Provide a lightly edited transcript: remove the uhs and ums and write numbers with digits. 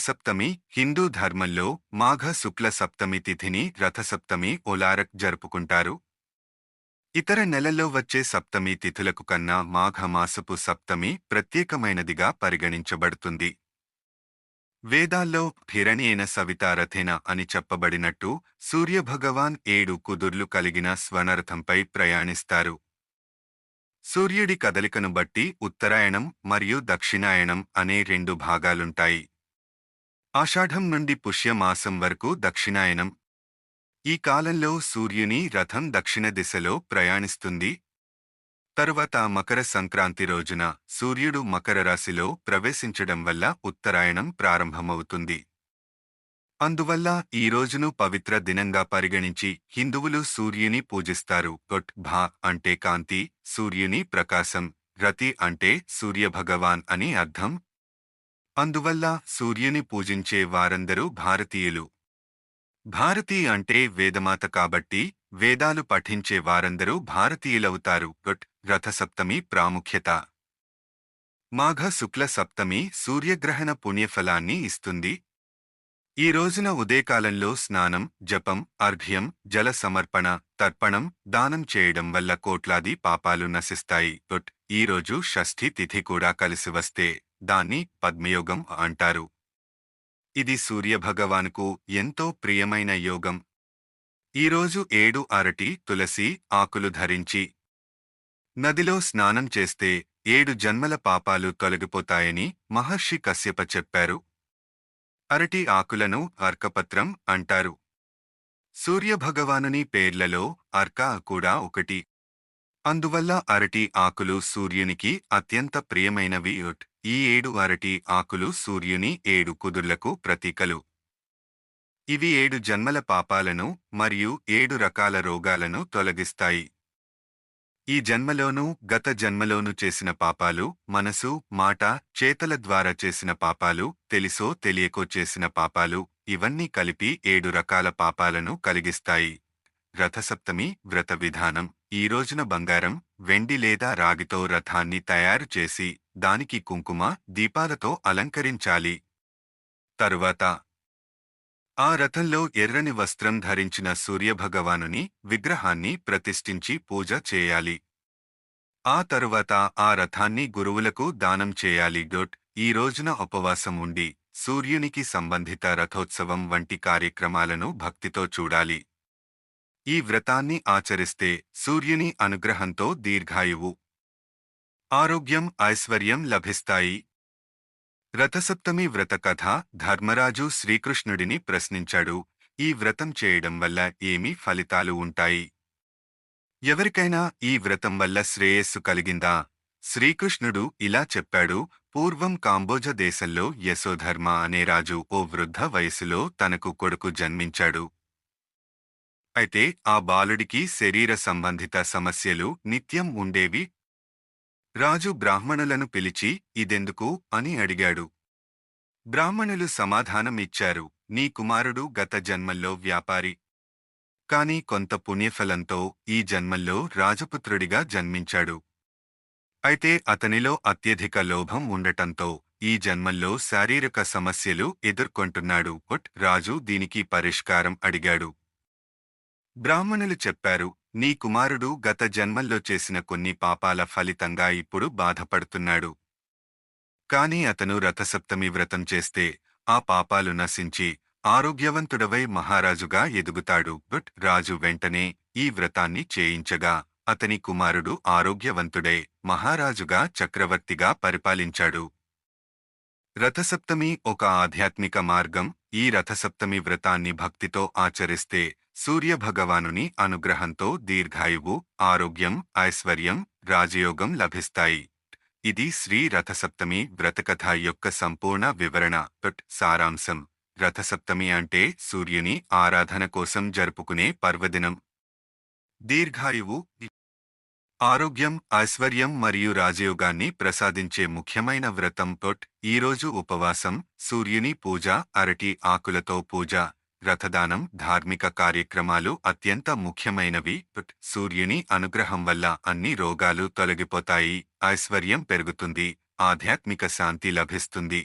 రథసప్తమి హిందూ ధర్మంలో మాఘ శుక్ల సప్తమి తిథిని రథసప్తమి ఓలారక్ జరుపుకుంటారు. ఇతర నెలల్లో వచ్చే సప్తమి తిథులకు కన్నా మాఘమాసపు సప్తమి ప్రత్యేకమైనదిగా పరిగణించబడుతుంది. వేదాల్లో హిరణ్యేన సవితా రథేన అని చెప్పబడినట్టు సూర్యభగవాన్ 7 కుదుర్లు కలిగిన స్వర్ణరథంపై ప్రయాణిస్తారు. సూర్యుడి కదలికను బట్టి ఉత్తరాయణం మరియు దక్షిణాయనం అనే 2 భాగాలుంటాయి. ఆషాఢం నుండి పుష్యమాసం వరకు దక్షిణాయనం. ఈ కాలంలో సూర్యుని రథం దక్షిణ దిశలో ప్రయాణిస్తుంది. తరువాత మకర సంక్రాంతి రోజున సూర్యుడు మకర రాశిలో ప్రవేశించడం వల్ల ఉత్తరాయణం ప్రారంభమవుతుంది. అందువల్ల ఈ రోజును పవిత్ర దినంగా పరిగణించి హిందువులు సూర్యుని పూజిస్తారు. భా అంటే కాంతి, సూర్యుని ప్రకాశం, రతి అంటే సూర్యభగవాన్ అని అర్థం. అందువల్ల సూర్యుని పూజించే వారందరూ భారతీయులు. భారతీ అంటే వేదమాత కాబట్టి వేదాలు పఠించే వారందరూ భారతీయులవుతారు. రథసప్తమి ప్రాముఖ్యత. మాఘ శుక్ల సప్తమి సూర్యగ్రహణ పుణ్యఫలాన్ని ఇస్తుంది. ఈ రోజున ఉదయకాలంలో స్నానం, జపం, అర్ఘ్యం, జల సమర్పణ, తర్పణం, దానం చేయడం వల్ల కోట్లాది పాపాలు నశిస్తాయి. ఈ రోజు షష్ఠి తిథి కూడా కలిసి వస్తే దాన్ని పద్మయోగం అంటారు. ఇది సూర్యభగవానుకు ఎంతో ప్రియమైన యోగం. ఈరోజు 7 అరటి, తులసి ఆకులు ధరించి నదిలో స్నానం చేస్తే 7 జన్మల పాపాలు తొలగిపోతాయని మహర్షి కశ్యప చెప్పారు. అరటి ఆకులను అర్కపత్రం అంటారు. సూర్యభగవానుని పేర్లలో అర్క కూడా ఒకటి. అందువల్ల అరటి ఆకులు సూర్యునికి అత్యంత ప్రియమైనవి. ఈ 7 అరటి ఆకులు సూర్యుని 7 కుదుర్లకు ప్రతీకలు. ఇవి 7 జన్మల పాపాలను మరియు 7 రకాల రోగాలను తొలగిస్తాయి. ఈ జన్మలోనూ గత జన్మలోనూ చేసిన పాపాలు, మనసు, మాట, చేతల ద్వారా చేసిన పాపాలు, తెలిసో తెలియకో చేసిన పాపాలు, ఇవన్నీ కలిపి 7 రకాల పాపాలను కలిగిస్తాయి. రథసప్తమి వ్రత విధానం. ఈ రోజున బంగారం, వెండి లేదా రాగితో రథాన్ని తయారు చేసి దానికి కుంకుమ, దీపాలతో అలంకరించాలి. తరువాత ఆ రథంలో ఎర్రని వస్త్రం ధరించిన సూర్యభగవానుని విగ్రహాన్ని ప్రతిష్ఠించి పూజ చేయాలి. ఆ తరువాత ఆ రథాన్ని గురువులకు దానం చేయాలి. ఈ రోజున ఉపవాసం ఉండి సూర్యునికి సంబంధిత రథోత్సవం వంటి కార్యక్రమాలను భక్తితో చూడాలి. ఈ వ్రతాన్ని ఆచరిస్తే సూర్యుని అనుగ్రహంతో దీర్ఘాయువు, ఆరోగ్యం, ఐశ్వర్యం లభిస్తాయి. రథసప్తమి వ్రత కథ. ధర్మరాజు శ్రీకృష్ణుడిని ప్రశ్నించాడు, ఈ వ్రతం చేయడం వల్ల ఏమి ఫలితాలు ఉంటాయి? ఎవరికైనా ఈ వ్రతం వల్ల శ్రేయస్సు కలిగిందా? శ్రీకృష్ణుడు ఇలా చెప్పాడు. పూర్వం కాంబోజ దేశంలో యశోధర్మ అనే రాజు ఓ వృద్ధ వయసులో తనకు కొడుకు జన్మించాడు. అయితే ఆ బాలుడికి శరీర సంబంధిత సమస్యలు నిత్యం ఉండేవి. రాజు బ్రాహ్మణులను పిలిచి ఇదెందుకు అని అడిగాడు. బ్రాహ్మణులు సమాధానం ఇచ్చారు, నీ కుమారుడు గత జన్మల్లో వ్యాపారి. కాని కొంత పుణ్యఫలంతో ఈ జన్మల్లో రాజపుత్రుడిగా జన్మించాడు. అయితే అతనిలో అత్యధిక లోభం ఉండటంతో ఈ జన్మల్లో శారీరక సమస్యలు ఎదుర్కొంటున్నాడు. రాజు దీనికి పరిష్కారం అడిగాడు. బ్రాహ్మణులు చెప్పారు, నీ కుమారుడు గత జన్మల్లో చేసిన కొన్ని పాపాల ఫలితంగా ఇప్పుడు బాధపడుతున్నాడు. కాని అతను రథసప్తమి వ్రతం చేస్తే ఆ పాపాలు నశించి ఆరోగ్యవంతుడవై మహారాజుగా ఎదుగుతాడు. రాజు వెంటనే ఈ వ్రతాన్ని చేయించగా అతని కుమారుడు ఆరోగ్యవంతుడై మహారాజుగా చక్రవర్తిగా పరిపాలించాడు. రథసప్తమి ఒక ఆధ్యాత్మిక మార్గం. ఈ రథసప్తమి వ్రతాన్ని భక్తితో ఆచరిస్తే సూర్యభగవానుని అనుగ్రహంతో దీర్ఘాయువు, ఆరోగ్యం, ఐశ్వర్యం, రాజయోగం లభిస్తాయి. ఇది శ్రీ రథసప్తమి వ్రతకథ యొక్క సంపూర్ణ వివరణ. సారాంశం. రథసప్తమి అంటే సూర్యుని ఆరాధన కోసం జరుపుకునే పర్వదినం. దీర్ఘాయువు, ఆరోగ్యం, ఐశ్వర్యం మరియు రాజయోగాన్ని ప్రసాదించే ముఖ్యమైన వ్రతం. ఈరోజు ఉపవాసం, సూర్యుని పూజ, అరటి ఆకులతో పూజ, రథదానం, ధార్మిక కార్యక్రమాలు అత్యంత ముఖ్యమైనవి. సూర్యుని అనుగ్రహం వల్ల అన్ని రోగాలు తొలగిపోతాయి, ఐశ్వర్యం పెరుగుతుంది, ఆధ్యాత్మిక శాంతి లభిస్తుంది.